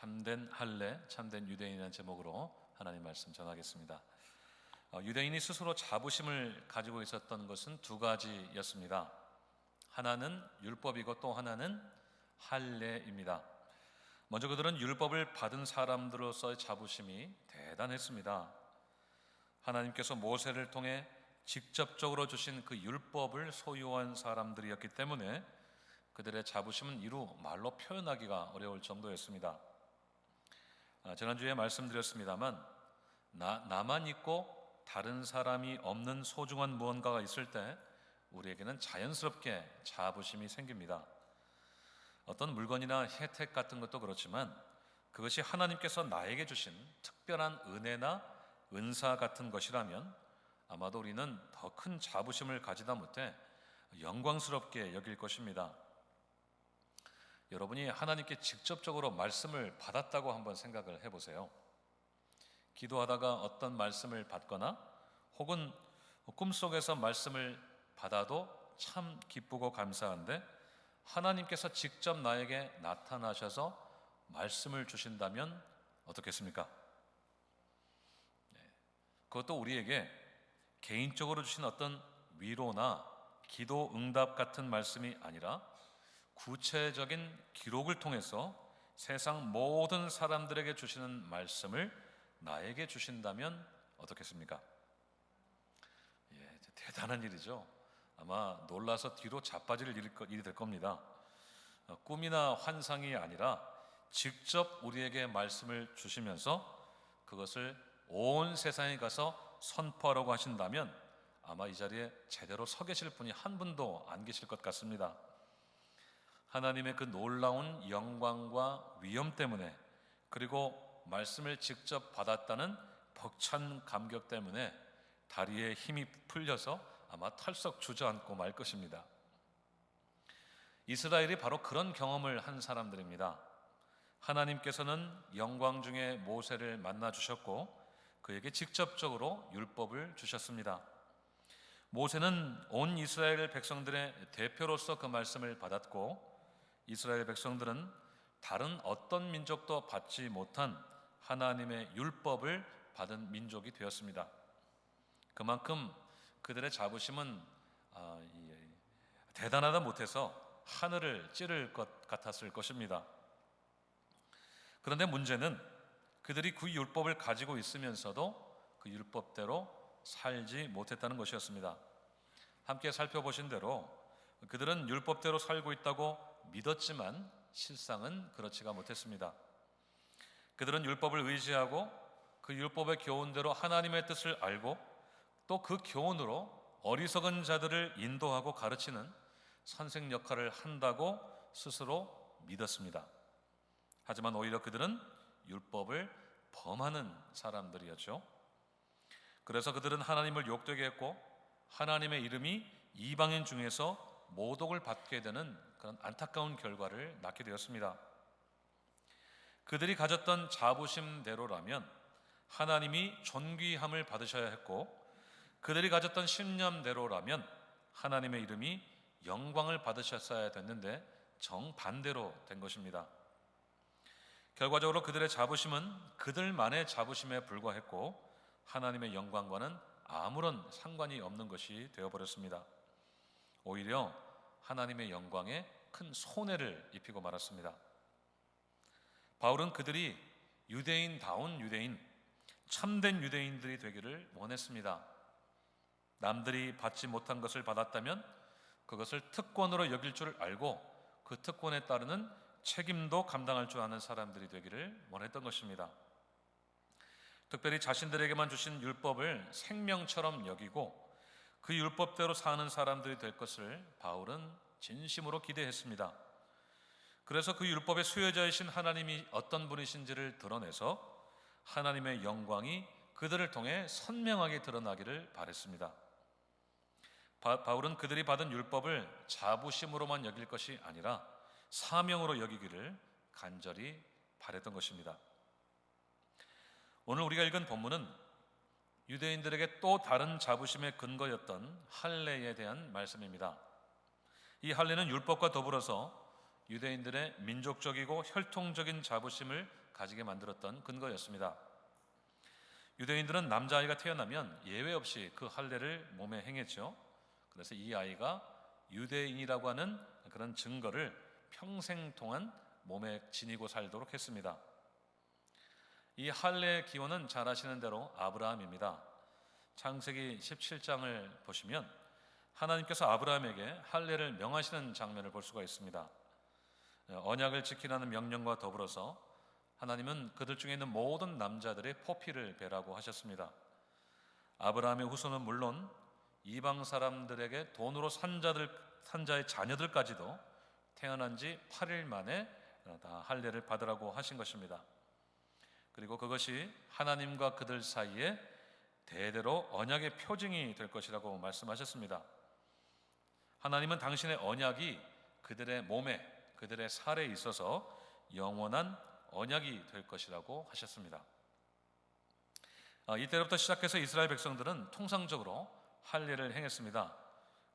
참된 할례, 참된 유대인이라는 제목으로 하나님 말씀 전하겠습니다. 유대인이 스스로 자부심을 가지고 있었던 것은 두 가지였습니다. 하나는 율법이고 또 하나는 할례입니다. 먼저 그들은 율법을 받은 사람들로서의 자부심이 대단했습니다. 하나님께서 모세를 통해 직접적으로 주신 그 율법을 소유한 사람들이었기 때문에 그들의 자부심은 이루 말로 표현하기가 어려울 정도였습니다. 지난주에 말씀드렸습니다만 나만 있고 다른 사람이 없는 소중한 무언가가 있을 때 우리에게는 자연스럽게 자부심이 생깁니다. 어떤 물건이나 혜택 같은 것도 그렇지만 그것이 하나님께서 나에게 주신 특별한 은혜나 은사 같은 것이라면 아마도 우리는 더 큰 자부심을 가지다 못해 영광스럽게 여길 것입니다. 여러분이 하나님께 직접적으로 말씀을 받았다고 한번 생각을 해보세요. 기도하다가 어떤 말씀을 받거나 혹은 꿈속에서 말씀을 받아도 참 기쁘고 감사한데 하나님께서 직접 나에게 나타나셔서 말씀을 주신다면 어떻겠습니까? 그것도 우리에게 개인적으로 주신 어떤 위로나 기도 응답 같은 말씀이 아니라 구체적인 기록을 통해서 세상 모든 사람들에게 주시는 말씀을 나에게 주신다면 어떻겠습니까? 대단한 일이죠. 아마 놀라서 뒤로 자빠질 일이 될 겁니다. 꿈이나 환상이 아니라 직접 우리에게 말씀을 주시면서 그것을 온 세상에 가서 선포하라고 하신다면 아마 이 자리에 제대로 서 계실 분이 한 분도 안 계실 것 같습니다. 하나님의 그 놀라운 영광과 위엄 때문에, 그리고 말씀을 직접 받았다는 벅찬 감격 때문에 다리에 힘이 풀려서 아마 털썩 주저앉고 말 것입니다. 이스라엘이 바로 그런 경험을 한 사람들입니다. 하나님께서는 영광 중에 모세를 만나 주셨고 그에게 직접적으로 율법을 주셨습니다. 모세는 온 이스라엘 백성들의 대표로서 그 말씀을 받았고 이스라엘 백성들은 다른 어떤 민족도 받지 못한 하나님의 율법을 받은 민족이 되었습니다. 그만큼 그들의 자부심은 대단하다 못해서 하늘을 찌를 것 같았을 것입니다. 그런데 문제는 그들이 그 율법을 가지고 있으면서도 그 율법대로 살지 못했다는 것이었습니다. 함께 살펴보신 대로 그들은 율법대로 살고 있다고 믿었지만 실상은 그렇지가 못했습니다. 그들은 율법을 의지하고 그 율법의 교훈대로 하나님의 뜻을 알고 또 그 교훈으로 어리석은 자들을 인도하고 가르치는 선생 역할을 한다고 스스로 믿었습니다. 하지만 오히려 그들은 율법을 범하는 사람들이었죠. 그래서 그들은 하나님을 욕되게 했고 하나님의 이름이 이방인 중에서 모독을 받게 되는 그런 안타까운 결과를 낳게 되었습니다. 그들이 가졌던 자부심대로라면 하나님이 존귀함을 받으셔야 했고 그들이 가졌던 신념대로라면 하나님의 이름이 영광을 받으셨어야 됐는데 정반대로 된 것입니다. 결과적으로 그들의 자부심은 그들만의 자부심에 불과했고 하나님의 영광과는 아무런 상관이 없는 것이 되어버렸습니다. 오히려 하나님의 영광에 큰 손해를 입히고 말았습니다. 바울은 그들이 유대인다운 유대인, 참된 유대인들이 되기를 원했습니다. 남들이 받지 못한 것을 받았다면 그것을 특권으로 여길 줄 알고 그 특권에 따르는 책임도 감당할 줄 아는 사람들이 되기를 원했던 것입니다. 특별히 자신들에게만 주신 율법을 생명처럼 여기고 그 율법대로 사는 사람들이 될 것을 바울은 진심으로 기대했습니다. 그래서 그 율법의 수혜자이신 하나님이 어떤 분이신지를 드러내서 하나님의 영광이 그들을 통해 선명하게 드러나기를 바랬습니다. 바울은 그들이 받은 율법을 자부심으로만 여길 것이 아니라 사명으로 여기기를 간절히 바랬던 것입니다. 오늘 우리가 읽은 본문은 유대인들에게 또 다른 자부심의 근거였던 할례에 대한 말씀입니다. 이 할례는 율법과 더불어서 유대인들의 민족적이고 혈통적인 자부심을 가지게 만들었던 근거였습니다. 유대인들은 남자아이가 태어나면 예외 없이 그 할례를 몸에 행했죠. 그래서 이 아이가 유대인이라고 하는 그런 증거를 평생 동안 몸에 지니고 살도록 했습니다. 이 할례의 기원은 잘 아시는 대로 아브라함입니다. 창세기 17장을 보시면 하나님께서 아브라함에게 할례를 명하시는 장면을 볼 수가 있습니다. 언약을 지키라는 명령과 더불어서 하나님은 그들 중에 있는 모든 남자들의 포피를 베라고 하셨습니다. 아브라함의 후손은 물론 이방 사람들에게 돈으로 산 자의 자녀들까지도 태어난 지 8일 만에 다 할례를 받으라고 하신 것입니다. 그리고 그것이 하나님과 그들 사이에 대대로 언약의 표징이 될 것이라고 말씀하셨습니다. 하나님은 당신의 언약이 그들의 몸에, 그들의 살에 있어서 영원한 언약이 될 것이라고 하셨습니다. 이때부터 시작해서 이스라엘 백성들은 통상적으로 할례를 행했습니다.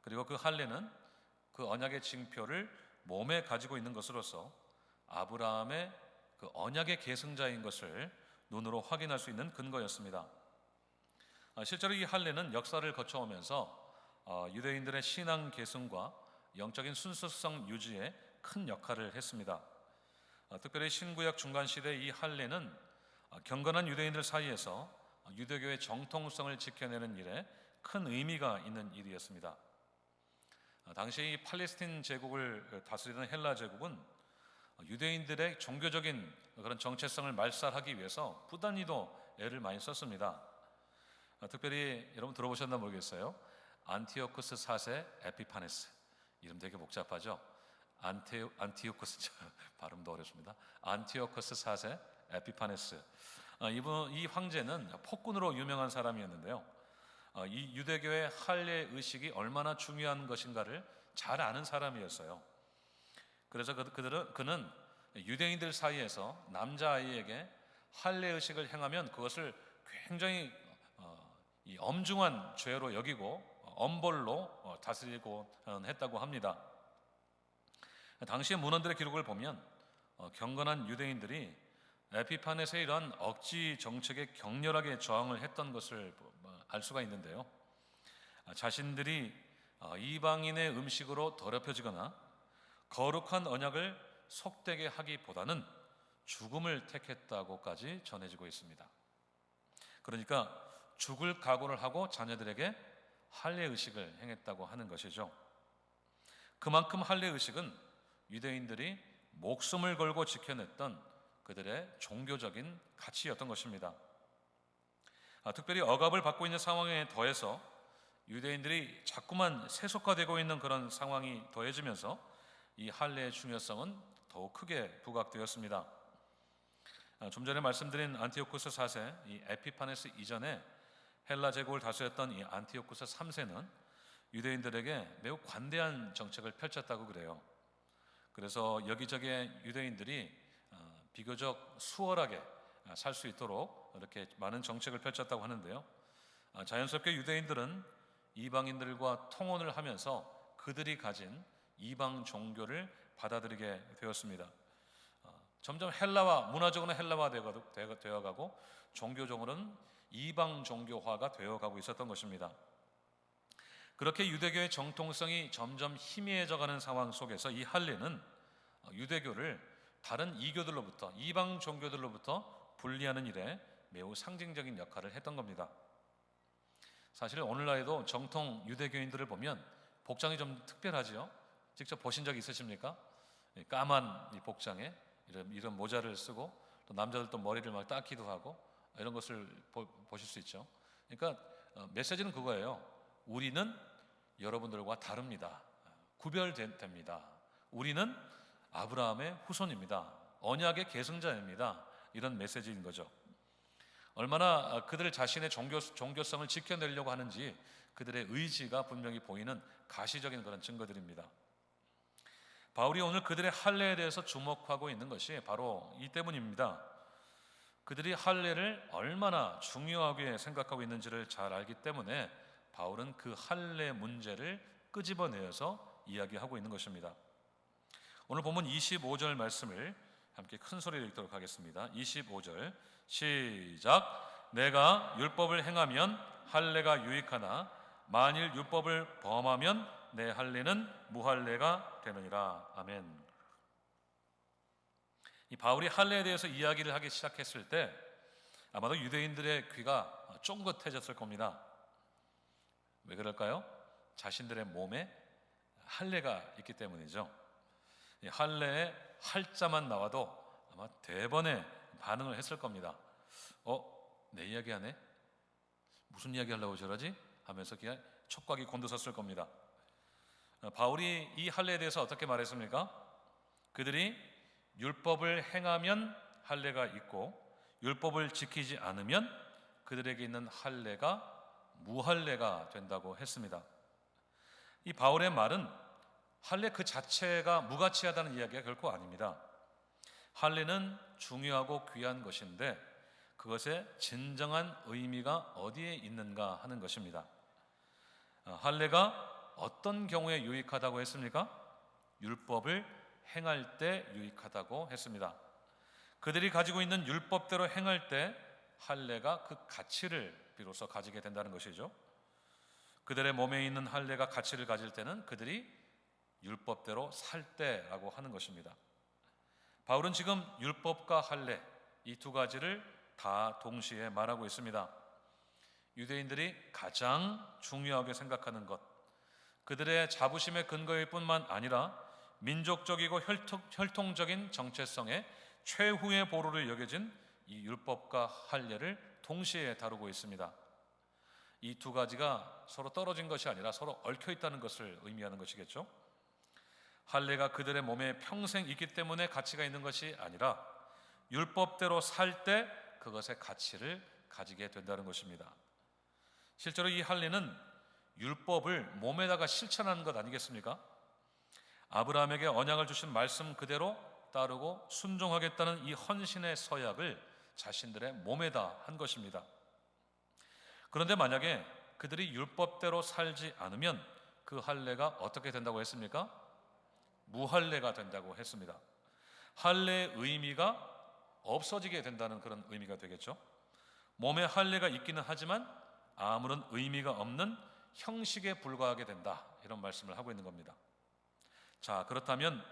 그리고 그 할례는 그 언약의 징표를 몸에 가지고 있는 것으로서 아브라함의 그 언약의 계승자인 것을 눈으로 확인할 수 있는 근거였습니다. 실제로 이 할례는 역사를 거쳐오면서 유대인들의 신앙 계승과 영적인 순수성 유지에 큰 역할을 했습니다. 특별히 신구약 중간 시대 이 할례는 경건한 유대인들 사이에서 유대교의 정통성을 지켜내는 일에 큰 의미가 있는 일이었습니다. 당시 이 팔레스틴 제국을 다스리던 헬라 제국은 유대인들의 종교적인 그런 정체성을 말살하기 위해서 부단히도 애를 많이 썼습니다. 특별히 여러분 들어보셨나 모르겠어요. 안티오쿠스 4세 에피파네스, 이름 되게 복잡하죠. 안티오쿠스 발음도 어렵습니다. 안티오쿠스 4세 에피파네스, 이 황제는 폭군으로 유명한 사람이었는데요. 이 유대교의 할례 의식이 얼마나 중요한 것인가를 잘 아는 사람이었어요. 그래서 그는 유대인들 사이에서 남자아이에게 할례 의식을 행하면 그것을 굉장히 이 엄중한 죄로 여기고 엄벌로 다스리고 했다고 합니다. 당시의 문헌들의 기록을 보면 경건한 유대인들이 에피파네스의 이러한 억지 정책에 격렬하게 저항을 했던 것을 알 수가 있는데요. 자신들이 이방인의 음식으로 더럽혀지거나 거룩한 언약을 속되게 하기보다는 죽음을 택했다고까지 전해지고 있습니다. 그러니까 죽을 각오를 하고 자녀들에게 할례 의식을 행했다고 하는 것이죠. 그만큼 할례 의식은 유대인들이 목숨을 걸고 지켜냈던 그들의 종교적인 가치였던 것입니다. 특별히 억압을 받고 있는 상황에 더해서 유대인들이 자꾸만 세속화되고 있는 그런 상황이 더해지면서 이 할례의 중요성은 더욱 크게 부각되었습니다. 좀 전에 말씀드린 안티오쿠스 4세, 이 에피파네스 이전에 헬라 제국을 다스렸던 이 안티오쿠스 3세는 유대인들에게 매우 관대한 정책을 펼쳤다고 그래요. 그래서 여기저기 유대인들이 비교적 수월하게 살 수 있도록 이렇게 많은 정책을 펼쳤다고 하는데요. 자연스럽게 유대인들은 이방인들과 통혼을 하면서 그들이 가진 이방 종교를 받아들이게 되었습니다. 점점 문화적으로는 헬라화 되어가고 종교적으로는 이방 종교화가 되어가고 있었던 것입니다. 그렇게 유대교의 정통성이 점점 희미해져가는 상황 속에서 이 할례는 유대교를 다른 이교들로부터, 이방 종교들로부터 분리하는 일에 매우 상징적인 역할을 했던 겁니다. 사실 오늘날에도 정통 유대교인들을 보면 복장이 좀 특별하지요. 직접 보신 적 있으십니까? 까만 이 복장에 이런 모자를 쓰고, 또 남자들도 머리를 막 닦기도 하고 이런 것을 보실 수 있죠. 그러니까 메시지는 그거예요. 우리는 여러분들과 다릅니다. 구별됩니다. 우리는 아브라함의 후손입니다. 언약의 계승자입니다. 이런 메시지인 거죠. 얼마나 그들 자신의 종교성을 지켜내려고 하는지 그들의 의지가 분명히 보이는 가시적인 그런 증거들입니다. 바울이 오늘 그들의 할례에 대해서 주목하고 있는 것이 바로 이 때문입니다. 그들이 할례를 얼마나 중요하게 생각하고 있는지를 잘 알기 때문에 바울은 그 할례 문제를 끄집어내어서 이야기하고 있는 것입니다. 오늘 본문 25절 말씀을 함께 큰 소리를 읽도록 하겠습니다. 25절 시작. 내가 율법을 행하면 할례가 유익하나 만일 율법을 범하면 내 할례는 무할례가 되느니라. 아멘. 이 바울이 할례에 대해서 이야기를 하기 시작했을 때 아마도 유대인들의 귀가 쫑긋해졌을 겁니다. 왜 그럴까요? 자신들의 몸에 할례가 있기 때문이죠. 이 할례에 할자만 나와도 아마 대번에 반응을 했을 겁니다. 내 이야기 하네? 무슨 이야기 하려고 저러지? 하면서 그냥 촉각이 곤두섰을 겁니다. 바울이 이 할례에 대해서 어떻게 말했습니까? 그들이 율법을 행하면 할례가 있고 율법을 지키지 않으면 그들에게 있는 할례가 무할례가 된다고 했습니다. 이 바울의 말은 할례 그 자체가 무가치하다는 이야기가 결코 아닙니다. 할례는 중요하고 귀한 것인데 그것의 진정한 의미가 어디에 있는가 하는 것입니다. 할례가 어떤 경우에 유익하다고 했습니까? 율법을 행할 때 유익하다고 했습니다. 그들이 가지고 있는 율법대로 행할 때 할례가 그 가치를 비로소 가지게 된다는 것이죠. 그들의 몸에 있는 할례가 가치를 가질 때는 그들이 율법대로 살 때라고 하는 것입니다. 바울은 지금 율법과 할례 이 두 가지를 다 동시에 말하고 있습니다. 유대인들이 가장 중요하게 생각하는 것, 그들의 자부심의 근거일 뿐만 아니라 민족적이고 혈통적인 정체성의 최후의 보루를 여겨진 이 율법과 할례를 동시에 다루고 있습니다. 이 두 가지가 서로 떨어진 것이 아니라 서로 얽혀 있다는 것을 의미하는 것이겠죠. 할례가 그들의 몸에 평생 있기 때문에 가치가 있는 것이 아니라 율법대로 살 때 그것의 가치를 가지게 된다는 것입니다. 실제로 이 할례는 율법을 몸에다가 실천하는 것 아니겠습니까? 아브라함에게 언약을 주신 말씀 그대로 따르고 순종하겠다는 이 헌신의 서약을 자신들의 몸에다 한 것입니다. 그런데 만약에 그들이 율법대로 살지 않으면 그 할례가 어떻게 된다고 했습니까? 무할례가 된다고 했습니다. 할례의 의미가 없어지게 된다는 그런 의미가 되겠죠. 몸에 할례가 있기는 하지만 아무런 의미가 없는 형식에 불과하게 된다, 이런 말씀을 하고 있는 겁니다. 자, 그렇다면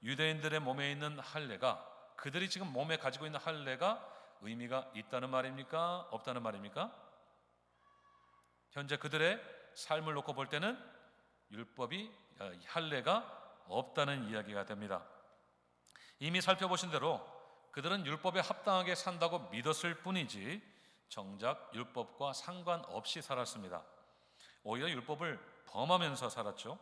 유대인들의 몸에 있는 할례가, 그들이 지금 몸에 가지고 있는 할례가 의미가 있다는 말입니까? 없다는 말입니까? 현재 그들의 삶을 놓고 볼 때는 할례가 없다는 이야기가 됩니다. 이미 살펴보신 대로 그들은 율법에 합당하게 산다고 믿었을 뿐이지 정작 율법과 상관없이 살았습니다. 오히려 율법을 범하면서 살았죠.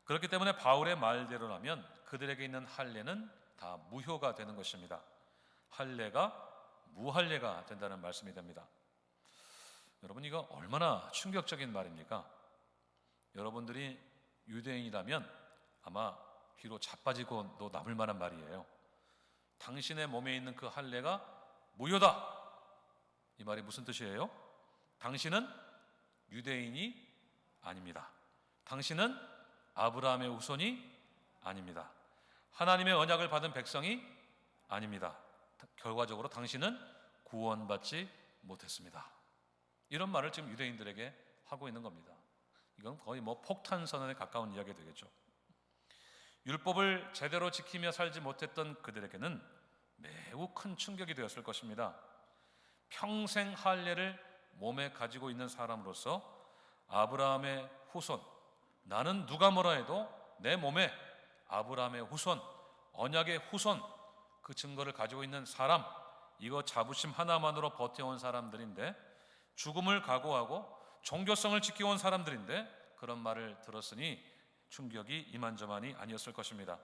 그렇기 때문에 바울의 말대로라면 그들에게 있는 할례는 다 무효가 되는 것입니다. 할례가 무할례가 된다는 말씀이 됩니다. 여러분, 이거 얼마나 충격적인 말입니까? 여러분들이 유대인이라면 아마 귀로 자빠지고도 남을 만한 말이에요. 당신의 몸에 있는 그 할례가 무효다. 이 말이 무슨 뜻이에요? 당신은 유대인이 아닙니다. 당신은 아브라함의 후손이 아닙니다. 하나님의 언약을 받은 백성이 아닙니다. 결과적으로 당신은 구원받지 못했습니다. 이런 말을 지금 유대인들에게 하고 있는 겁니다. 이건 거의 폭탄 선언에 가까운 이야기가 되겠죠. 율법을 제대로 지키며 살지 못했던 그들에게는 매우 큰 충격이 되었을 것입니다. 평생 할례를 몸에 가지고 있는 사람으로서 아브라함의 후손, 나는 누가 뭐라 해도 내 몸에 아브라함의 후손, 언약의 후손, 그 증거를 가지고 있는 사람, 이거 자부심 하나만으로 버텨온 사람들인데, 죽음을 각오하고 종교성을 지켜온 사람들인데 그런 말을 들었으니 충격이 이만저만이 아니었을 것입니다.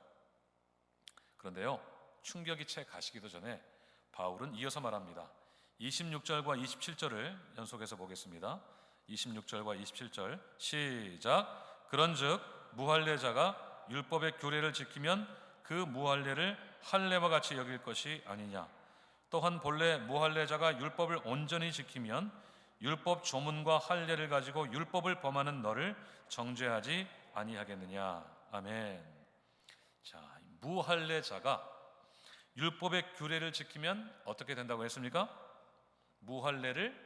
그런데요, 충격이 채 가시기도 전에 바울은 이어서 말합니다. 26절과 27절을 연속해서 보겠습니다. 26절과 27절 시작. 그런즉 무할례자가 율법의 규례를 지키면 그 무할례를 할례와 같이 여길 것이 아니냐. 또한 본래 무할례자가 율법을 온전히 지키면 율법 조문과 할례를 가지고 율법을 범하는 너를 정죄하지 아니하겠느냐. 아멘. 자, 무할례자가 율법의 규례를 지키면 어떻게 된다고 했습니까? 무할례를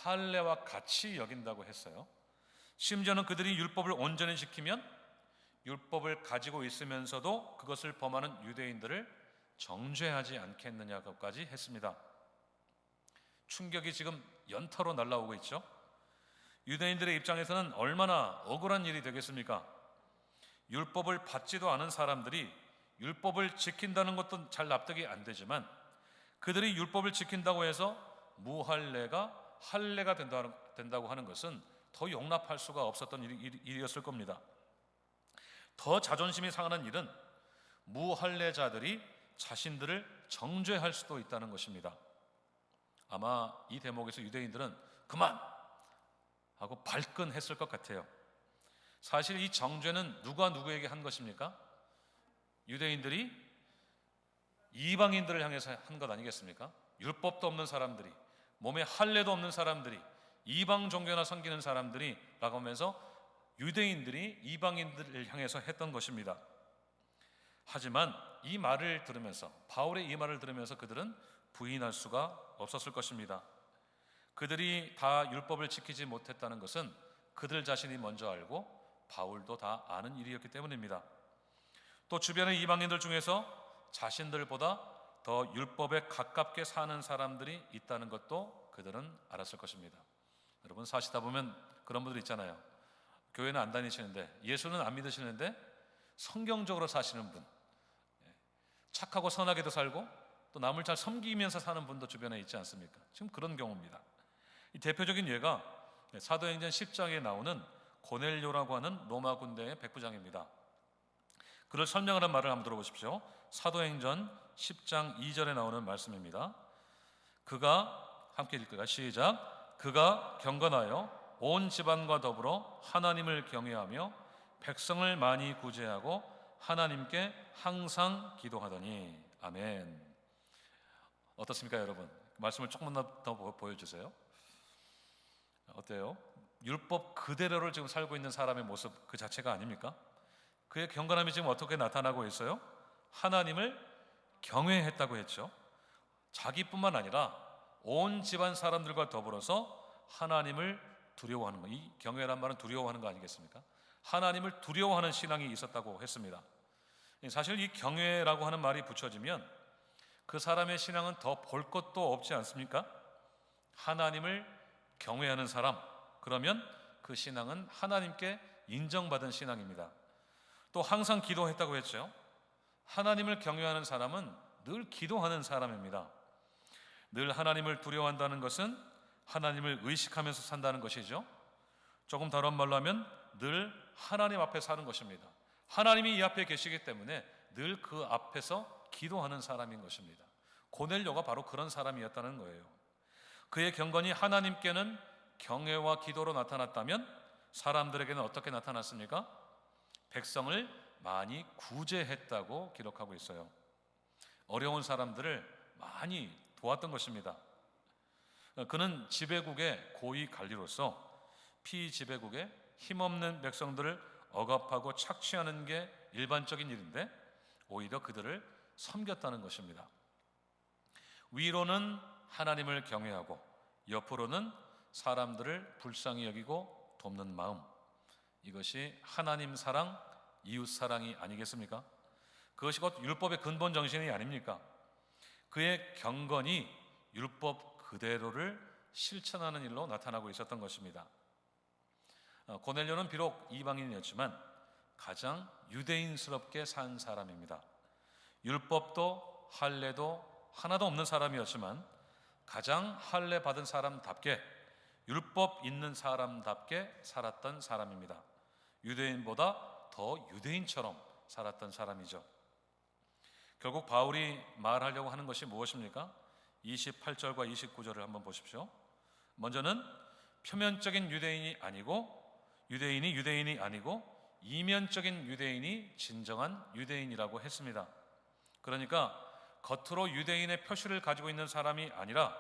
할례와 같이 여긴다고 했어요. 심지어는 그들이 율법을 온전히 지키면 율법을 가지고 있으면서도 그것을 범하는 유대인들을 정죄하지 않겠느냐고까지 했습니다. 충격이 지금 연타로 날아오고 있죠. 유대인들의 입장에서는 얼마나 억울한 일이 되겠습니까? 율법을 받지도 않은 사람들이 율법을 지킨다는 것도 잘 납득이 안 되지만 그들이 율법을 지킨다고 해서 무할례가 할례가 된다고 하는 것은 더 용납할 수가 없었던 일이었을 겁니다. 더 자존심이 상하는 일은 무할례자들이 자신들을 정죄할 수도 있다는 것입니다. 아마 이 대목에서 유대인들은 그만! 하고 발끈했을 것 같아요. 사실 이 정죄는 누가 누구에게 한 것입니까? 유대인들이 이방인들을 향해서 한 것 아니겠습니까? 율법도 없는 사람들이, 몸에 할례도 없는 사람들이, 이방 종교나 섬기는 사람들이 라고 하면서 유대인들이 이방인들을 향해서 했던 것입니다. 하지만 이 말을 들으면서, 바울의 이 말을 들으면서 그들은 부인할 수가 없었을 것입니다. 그들이 다 율법을 지키지 못했다는 것은 그들 자신이 먼저 알고 바울도 다 아는 일이었기 때문입니다. 또 주변의 이방인들 중에서 자신들보다 더 율법에 가깝게 사는 사람들이 있다는 것도 그들은 알았을 것입니다. 여러분, 사시다 보면 그런 분들 있잖아요. 교회는 안 다니시는데, 예수는 안 믿으시는데 성경적으로 사시는 분, 착하고 선하게도 살고 또 남을 잘 섬기면서 사는 분도 주변에 있지 않습니까? 지금 그런 경우입니다. 이 대표적인 예가 사도행전 10장에 나오는 고넬료라고 하는 로마 군대의 백부장입니다. 그를 설명하는 말을 한번 들어보십시오. 사도행전 10장 2절에 나오는 말씀입니다. 그가, 함께 읽을까요? 시작. 그가 경건하여 온 집안과 더불어 하나님을 경외하며 백성을 많이 구제하고 하나님께 항상 기도하더니. 아멘. 어떻습니까, 여러분? 말씀을 조금만 더 보여주세요. 어때요? 율법 그대로를 지금 살고 있는 사람의 모습 그 자체가 아닙니까? 그의 경건함이 지금 어떻게 나타나고 있어요? 하나님을 경외했다고 했죠. 자기뿐만 아니라 온 집안 사람들과 더불어서 하나님을 두려워하는 것. 이 경외란 말은 두려워하는 거 아니겠습니까? 하나님을 두려워하는 신앙이 있었다고 했습니다. 사실 이 경외라고 하는 말이 붙여지면 그 사람의 신앙은 더 볼 것도 없지 않습니까? 하나님을 경외하는 사람, 그러면 그 신앙은 하나님께 인정받은 신앙입니다. 또 항상 기도했다고 했죠. 하나님을 경외하는 사람은 늘 기도하는 사람입니다. 늘 하나님을 두려워한다는 것은 하나님을 의식하면서 산다는 것이죠. 조금 다른 말로 하면 늘 하나님 앞에 사는 것입니다. 하나님이 이 앞에 계시기 때문에 늘 그 앞에서 기도하는 사람인 것입니다. 고넬료가 바로 그런 사람이었다는 거예요. 그의 경건이 하나님께는 경외와 기도로 나타났다면 사람들에게는 어떻게 나타났습니까? 백성을 많이 구제했다고 기록하고 있어요. 어려운 사람들을 많이 도왔던 것입니다. 그는 지배국의 고위 관리로서 피지배국의 힘없는 백성들을 억압하고 착취하는 게 일반적인 일인데 오히려 그들을 섬겼다는 것입니다. 위로는 하나님을 경외하고 옆으로는 사람들을 불쌍히 여기고 돕는 마음, 이것이 하나님 사랑, 이웃 사랑이 아니겠습니까? 그것이 곧 율법의 근본 정신이 아닙니까? 그의 경건이 율법 그대로를 실천하는 일로 나타나고 있었던 것입니다. 고넬료는 비록 이방인이었지만 가장 유대인스럽게 산 사람입니다. 율법도 할례도 하나도 없는 사람이었지만 가장 할례 받은 사람답게, 율법 있는 사람답게 살았던 사람입니다. 유대인보다 더 유대인처럼 살았던 사람이죠. 결국 바울이 말하려고 하는 것이 무엇입니까? 28절과 29절을 한번 보십시오. 먼저는 표면적인 유대인이 아니고 이면적인 유대인이 진정한 유대인이라고 했습니다. 그러니까 겉으로 유대인의 표시를 가지고 있는 사람이 아니라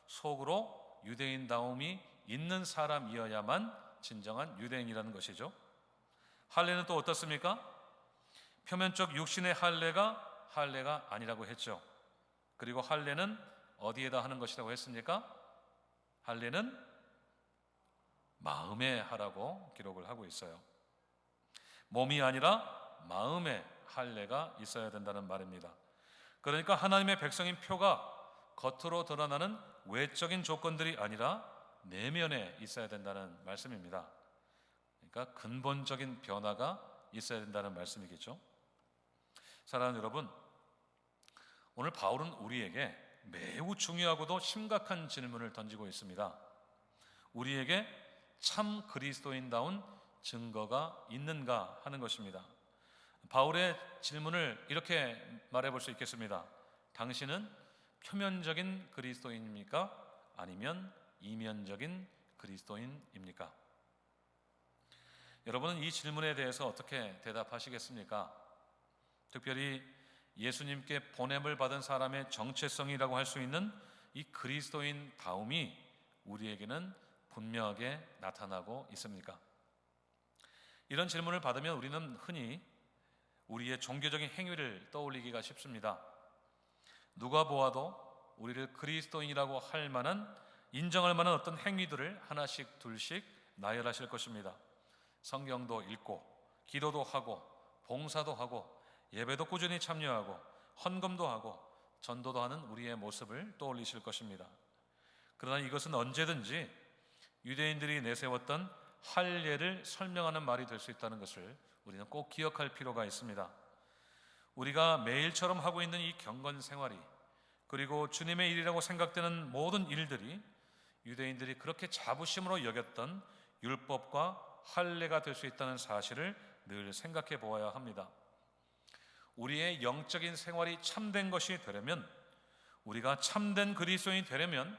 속으로 유대인다움이 있는 사람이어야만 진정한 유대인이라는 것이죠. 할례는 또 어떻습니까? 표면적 육신의 할례가 할례가 아니라고 했죠. 그리고 할례는 어디에다 하는 것이라고 했습니까? 할례는 마음에 하라고 기록을 하고 있어요. 몸이 아니라 마음에 할례가 있어야 된다는 말입니다. 그러니까 하나님의 백성인 표가 겉으로 드러나는 외적인 조건들이 아니라 내면에 있어야 된다는 말씀입니다. 그러니까 근본적인 변화가 있어야 된다는 말씀이겠죠. 사랑하는 여러분, 오늘 바울은 우리에게 매우 중요하고도 심각한 질문을 던지고 있습니다. 우리에게 참 그리스도인다운 증거가 있는가 하는 것입니다. 바울의 질문을 이렇게 말해볼 수 있겠습니다. 당신은 표면적인 그리스도인입니까? 아니면 이면적인 그리스도인입니까? 여러분은 이 질문에 대해서 어떻게 대답하시겠습니까? 특별히 예수님께 보냄을 받은 사람의 정체성이라고 할 수 있는 이 그리스도인다움이 우리에게는 분명하게 나타나고 있습니까? 이런 질문을 받으면 우리는 흔히 우리의 종교적인 행위를 떠올리기가 쉽습니다. 누가 보아도 우리를 그리스도인이라고 할 만한, 인정할 만한 어떤 행위들을 하나씩 둘씩 나열하실 것입니다. 성경도 읽고, 기도도 하고, 봉사도 하고, 예배도 꾸준히 참여하고, 헌금도 하고, 전도도 하는 우리의 모습을 떠올리실 것입니다. 그러나 이것은 언제든지 유대인들이 내세웠던 할례를 설명하는 말이 될 수 있다는 것을 우리는 꼭 기억할 필요가 있습니다. 우리가 매일처럼 하고 있는 이 경건 생활이, 그리고 주님의 일이라고 생각되는 모든 일들이 유대인들이 그렇게 자부심으로 여겼던 율법과 할례가 될 수 있다는 사실을 늘 생각해 보아야 합니다. 우리의 영적인 생활이 참된 것이 되려면, 우리가 참된 그리스도인이 되려면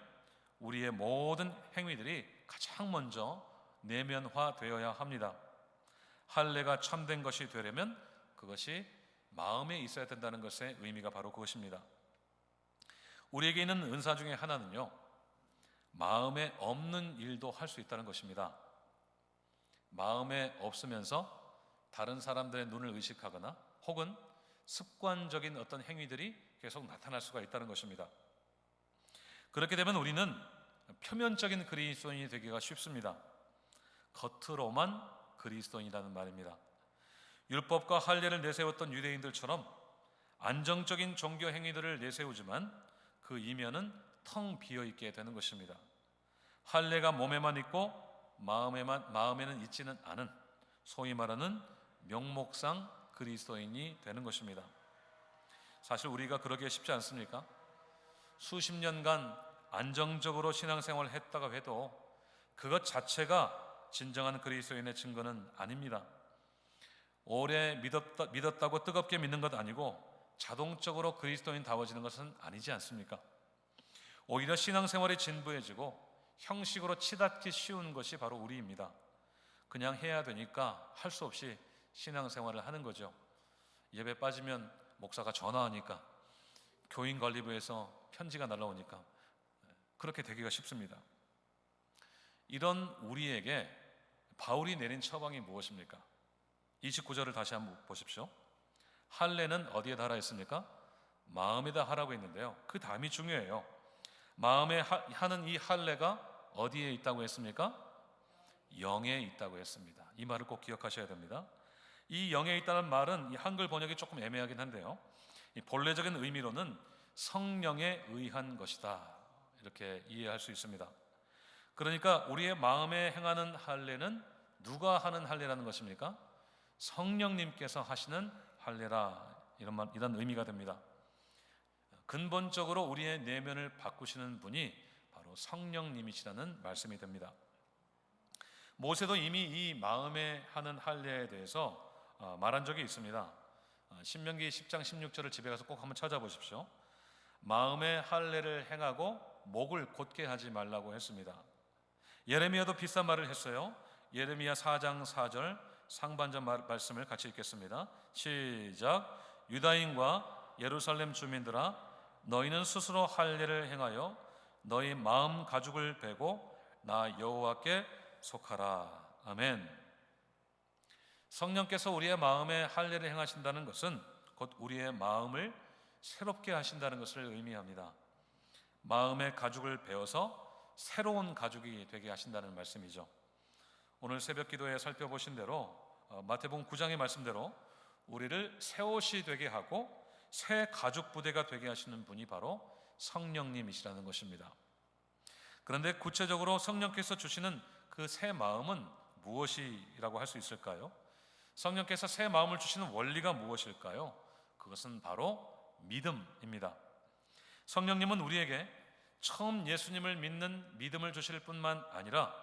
우리의 모든 행위들이 가장 먼저 내면화되어야 합니다. 할례가 참된 것이 되려면 그것이 마음에 있어야 된다는 것의 의미가 바로 그것입니다. 우리에게 있는 은사 중에 하나는요, 마음에 없는 일도 할 수 있다는 것입니다. 마음에 없으면서 다른 사람들의 눈을 의식하거나 혹은 습관적인 어떤 행위들이 계속 나타날 수가 있다는 것입니다. 그렇게 되면 우리는 표면적인 그리스도인이 되기가 쉽습니다. 겉으로만 그리스도인이라는 말입니다. 율법과 할례를 내세웠던 유대인들처럼 안정적인 종교 행위들을 내세우지만 그 이면은 텅 비어있게 되는 것입니다. 할례가 몸에만 있고 마음에는 있지는 않은, 소위 말하는 명목상 그리스도인이 되는 것입니다. 사실 우리가 그러기에 쉽지 않습니까? 수십 년간 안정적으로 신앙생활을 했다고 해도 그것 자체가 진정한 그리스도인의 증거는 아닙니다. 오래 믿었다고 뜨겁게 믿는 것 아니고 자동적으로 그리스도인다워지는 것은 아니지 않습니까? 오히려 신앙생활이 진부해지고 형식으로 치닫기 쉬운 것이 바로 우리입니다. 그냥 해야 되니까 할 수 없이 신앙생활을 하는 거죠. 예배 빠지면 목사가 전화하니까, 교인관리부에서 편지가 날라오니까 그렇게 되기가 쉽습니다. 이런 우리에게 바울이 내린 처방이 무엇입니까? 29절을 다시 한번 보십시오. 할례는 어디에 달아 있습니까? 마음에다 하라고 했는데요, 그 다음이 중요해요. 마음에 하는 이 할례가 어디에 있다고 했습니까? 영에 있다고 했습니다. 이 말을 꼭 기억하셔야 됩니다. 이 영에 있다는 말은 이 한글 번역이 조금 애매하긴 한데요, 이 본래적인 의미로는 성령에 의한 것이다, 이렇게 이해할 수 있습니다. 그러니까 우리의 마음에 행하는 할례는 누가 하는 할례라는 것입니까? 성령님께서 하시는 할례라, 이런 의미가 됩니다. 근본적으로 우리의 내면을 바꾸시는 분이 바로 성령님이시라는 말씀이 됩니다. 모세도 이미 이 마음에 하는 할례에 대해서 말한 적이 있습니다. 신명기 10장 16절을 집에 가서 꼭 한번 찾아보십시오. 마음의 할례를 행하고 목을 곧게 하지 말라고 했습니다. 예레미야도 비슷한 말을 했어요. 예레미야 4장 4절 상반절 말씀을 같이 읽겠습니다. 시작. 유다인과 예루살렘 주민들아, 너희는 스스로 할례를 행하여 너희 마음 가죽을 베고 나 여호와께 속하라. 아멘. 성령께서 우리의 마음에 할례를 행하신다는 것은 곧 우리의 마음을 새롭게 하신다는 것을 의미합니다. 마음의 가죽을 베어서 새로운 가죽이 되게 하신다는 말씀이죠. 오늘 새벽 기도에 살펴보신 대로 마태복음 9장의 말씀대로 우리를 새 옷이 되게 하고 새 가죽 부대가 되게 하시는 분이 바로 성령님이시라는 것입니다. 그런데 구체적으로 성령께서 주시는 그 새 마음은 무엇이라고 할 수 있을까요? 성령께서 새 마음을 주시는 원리가 무엇일까요? 그것은 바로 믿음입니다. 성령님은 우리에게 처음 예수님을 믿는 믿음을 주실 뿐만 아니라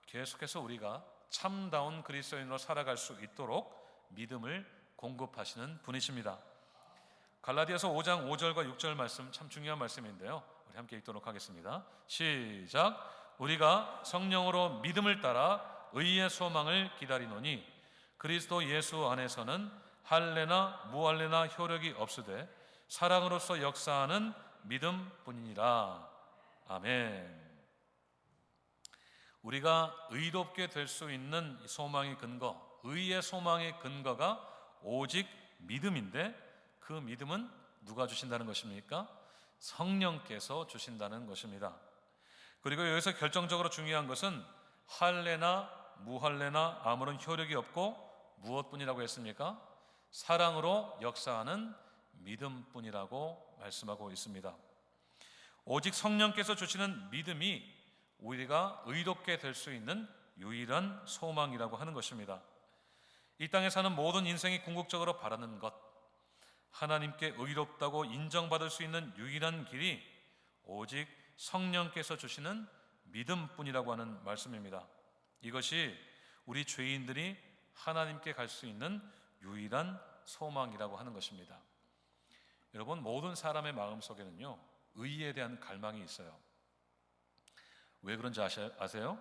계속해서 우리가 참다운 그리스도인으로 살아갈 수 있도록 믿음을 공급하시는 분이십니다. 갈라디아서 5장 5절과 6절 말씀, 참 중요한 말씀인데요, 우리 함께 읽도록 하겠습니다. 시작. 우리가 성령으로 믿음을 따라 의의 소망을 기다리노니 그리스도 예수 안에서는 할례나 무할례나 효력이 없으되 사랑으로서 역사하는 믿음뿐이니라. 아멘. 우리가 의롭게 될 수 있는 소망의 근거, 의의 소망의 근거가 오직 믿음인데, 그 믿음은 누가 주신다는 것입니까? 성령께서 주신다는 것입니다. 그리고 여기서 결정적으로 중요한 것은 할례나 무할례나 아무런 효력이 없고 무엇뿐이라고 했습니까? 사랑으로 역사하는 믿음뿐이라고 말씀하고 있습니다. 오직 성령께서 주시는 믿음이 우리가 의롭게 될 수 있는 유일한 소망이라고 하는 것입니다. 이 땅에 사는 모든 인생이 궁극적으로 바라는 것, 하나님께 의롭다고 인정받을 수 있는 유일한 길이 오직 성령께서 주시는 믿음뿐이라고 하는 말씀입니다. 이것이 우리 죄인들이 하나님께 갈 수 있는 유일한 소망이라고 하는 것입니다. 여러분, 모든 사람의 마음속에는요, 의에 대한 갈망이 있어요. 왜 그런지 아세요?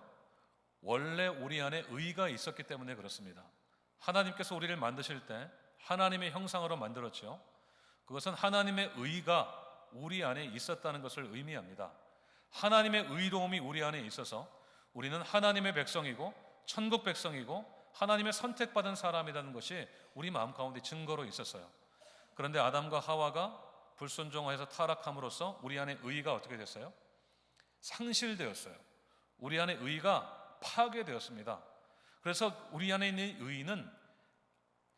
원래 우리 안에 의가 있었기 때문에 그렇습니다. 하나님께서 우리를 만드실 때 하나님의 형상으로 만들었죠. 그것은 하나님의 의가 우리 안에 있었다는 것을 의미합니다. 하나님의 의로움이 우리 안에 있어서 우리는 하나님의 백성이고 천국 백성이고 하나님의 선택받은 사람이라는 것이 우리 마음 가운데 증거로 있었어요. 그런데 아담과 하와가 불순종해서 타락함으로써 우리 안에 의가 어떻게 됐어요? 상실되었어요. 우리 안에 의가 파괴되었습니다. 그래서 우리 안에 있는 의는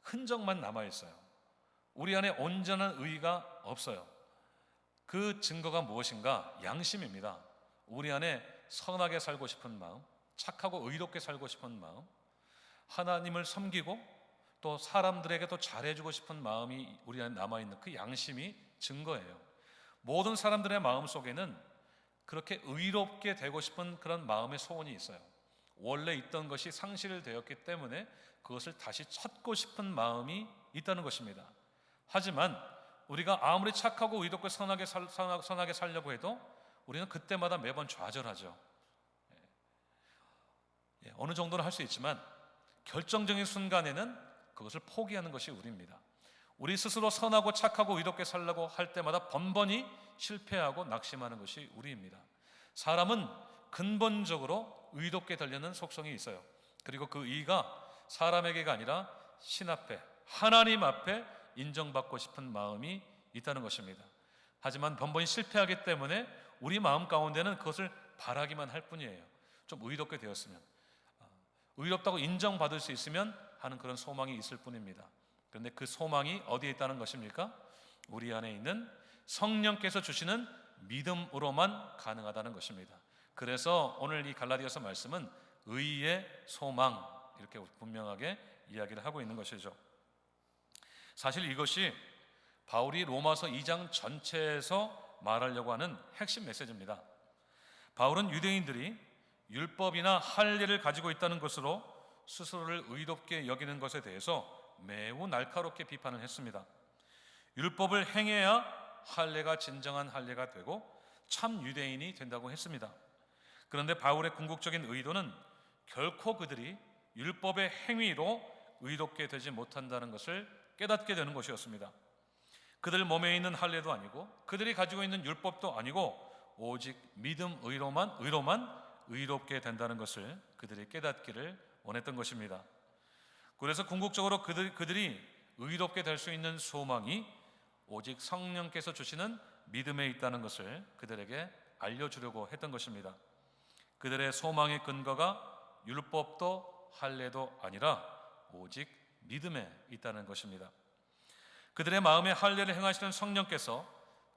흔적만 남아있어요. 우리 안에 온전한 의가 없어요. 그 증거가 무엇인가? 양심입니다. 우리 안에 선하게 살고 싶은 마음, 착하고 의롭게 살고 싶은 마음, 하나님을 섬기고 또 사람들에게도 잘해주고 싶은 마음이 우리 안에 남아있는 그 양심이 증거예요. 모든 사람들의 마음 속에는 그렇게 의롭게 되고 싶은 그런 마음의 소원이 있어요. 원래 있던 것이 상실되었기 때문에 그것을 다시 찾고 싶은 마음이 있다는 것입니다. 하지만 우리가 아무리 착하고 의롭고 선하게 살려고 해도 우리는 그때마다 매번 좌절하죠. 어느 정도는 할 수 있지만 결정적인 순간에는 그것을 포기하는 것이 우리입니다. 우리 스스로 선하고 착하고 의롭게 살려고 할 때마다 번번이 실패하고 낙심하는 것이 우리입니다. 사람은 근본적으로 의롭게 되려는 속성이 있어요. 그리고 그 의가 사람에게가 아니라 신 앞에, 하나님 앞에 인정받고 싶은 마음이 있다는 것입니다. 하지만 번번이 실패하기 때문에 우리 마음 가운데는 그것을 바라기만 할 뿐이에요. 좀 의롭게 되었으면, 의롭다고 인정받을 수 있으면 하는 그런 소망이 있을 뿐입니다. 그런데 그 소망이 어디에 있다는 것입니까? 우리 안에 있는 성령께서 주시는 믿음으로만 가능하다는 것입니다. 그래서 오늘 이 갈라디아서 말씀은 의의 소망, 이렇게 분명하게 이야기를 하고 있는 것이죠. 사실 이것이 바울이 로마서 2장 전체에서 말하려고 하는 핵심 메시지입니다. 바울은 유대인들이 율법이나 할례를 가지고 있다는 것으로 스스로를 의롭게 여기는 것에 대해서 매우 날카롭게 비판을 했습니다. 율법을 행해야 할례가 진정한 할례가 되고 참 유대인이 된다고 했습니다. 그런데 바울의 궁극적인 의도는 결코 그들이 율법의 행위로 의롭게 되지 못한다는 것을 깨닫게 되는 것이었습니다. 그들 몸에 있는 할례도 아니고 그들이 가지고 있는 율법도 아니고 오직 믿음 의로만 의롭게 된다는 것을 그들이 깨닫기를 원했던 것입니다. 그래서 궁극적으로 그들이 의롭게 될 수 있는 소망이 오직 성령께서 주시는 믿음에 있다는 것을 그들에게 알려주려고 했던 것입니다. 그들의 소망의 근거가 율법도 할례도 아니라 오직 믿음에 있다는 것입니다. 그들의 마음에 할례를 행하시는 성령께서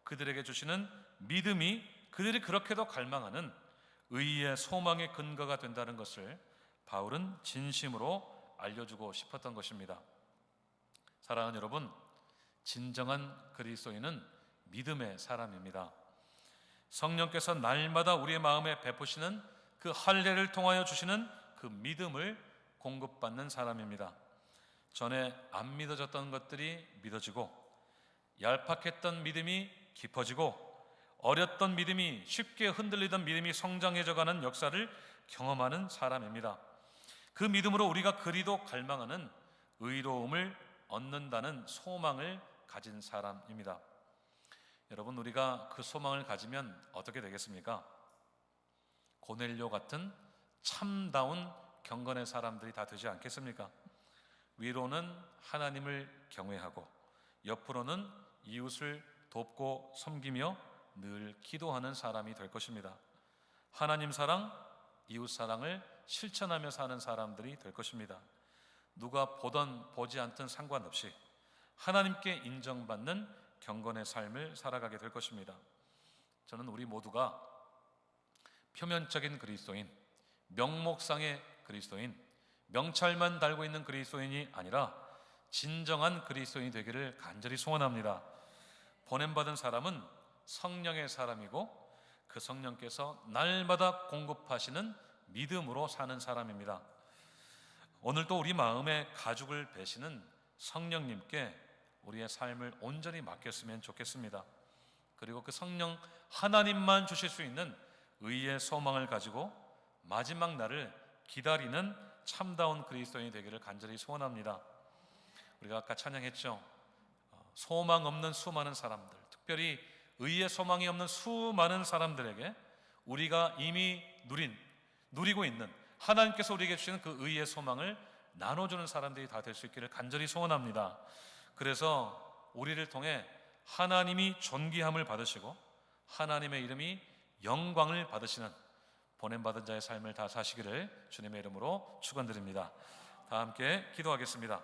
그들에게 주시는 믿음이 그들이 그렇게도 갈망하는 의의 소망의 근거가 된다는 것을 바울은 진심으로 알려주고 싶었던 것입니다. 사랑하는 여러분, 진정한 그리스도인은 믿음의 사람입니다. 성령께서 날마다 우리의 마음에 베푸시는 그 할례를 통하여 주시는 그 믿음을 공급받는 사람입니다. 전에 안 믿어졌던 것들이 믿어지고, 얄팍했던 믿음이 깊어지고, 어렸던 믿음이, 쉽게 흔들리던 믿음이 성장해져가는 역사를 경험하는 사람입니다. 그 믿음으로 우리가 그리도 갈망하는 의로움을 얻는다는 소망을 가진 사람입니다. 여러분, 우리가 그 소망을 가지면 어떻게 되겠습니까? 고넬료 같은 참다운 경건의 사람들이 다 되지 않겠습니까? 위로는 하나님을 경외하고, 옆으로는 이웃을 돕고 섬기며 늘 기도하는 사람이 될 것입니다. 하나님 사랑, 이웃 사랑을 실천하며 사는 사람들이 될 것입니다. 누가 보던 보지 않든 상관없이 하나님께 인정받는 경건의 삶을 살아가게 될 것입니다. 저는 우리 모두가 표면적인 그리스도인, 명목상의 그리스도인, 명찰만 달고 있는 그리스도인이 아니라 진정한 그리스도인이 되기를 간절히 소원합니다. 보냄받은 사람은 성령의 사람이고, 그 성령께서 날마다 공급하시는 믿음으로 사는 사람입니다. 오늘도 우리 마음에 가죽을 베시는 성령님께 우리의 삶을 온전히 맡겼으면 좋겠습니다. 그리고 그 성령 하나님만 주실 수 있는 의의 소망을 가지고 마지막 날을 기다리는 참다운 그리스도인이 되기를 간절히 소원합니다. 우리가 아까 찬양했죠. 소망 없는 수많은 사람들, 특별히 의의 소망이 없는 수많은 사람들에게 우리가 이미 누리고 있는 하나님께서 우리에게 주시는 그 의의 소망을 나눠주는 사람들이 다 될 수 있기를 간절히 소원합니다. 그래서 우리를 통해 하나님이 존귀함을 받으시고 하나님의 이름이 영광을 받으시는 보냄받은 자의 삶을 다 사시기를 주님의 이름으로 축원드립니다. 다 함께 기도하겠습니다.